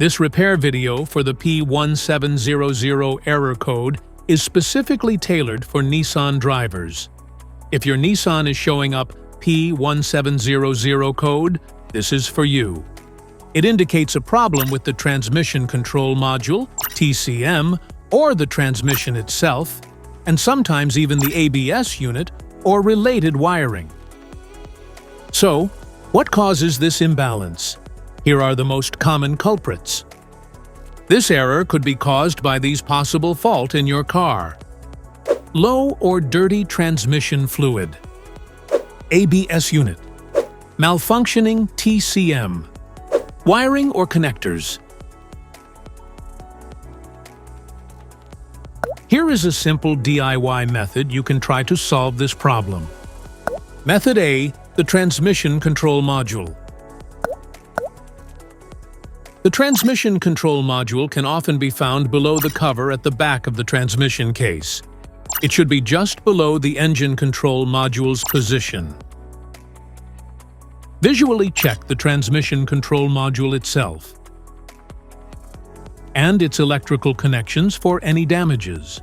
This repair video for the P1700 error code is specifically tailored for Nissan drivers. If your Nissan is showing up P1700 code, this is for you. It indicates a problem with the Transmission Control Module, TCM, or the transmission itself, and sometimes even the ABS unit or related wiring. So, what causes this imbalance? Here are the most common culprits. This error could be caused by these possible faults in your car. Low or dirty transmission fluid. ABS unit. Malfunctioning TCM. Wiring or connectors. Here is a simple DIY method you can try to solve this problem. Method A, the Transmission Control Module. The Transmission Control Module can often be found below the cover at the back of the transmission case. It should be just below the engine control module's position. Visually check the Transmission Control Module itself and its electrical connections for any damages.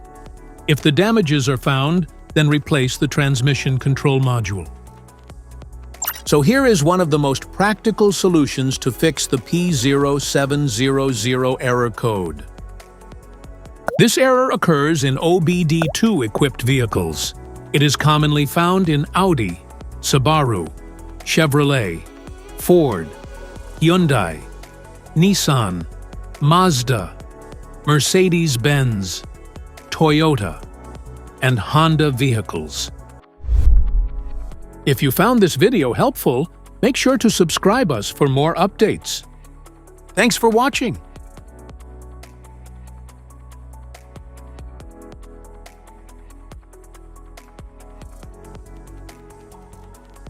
If the damages are found, then replace the Transmission Control Module. So here is one of the most practical solutions to fix the P1700 error code. This error occurs in OBD2-equipped vehicles. It is commonly found in Audi, Subaru, Chevrolet, Ford, Hyundai, Nissan, Mazda, Mercedes-Benz, Toyota, and Honda vehicles. If you found this video helpful, make sure to subscribe us for more updates. Thanks for watching.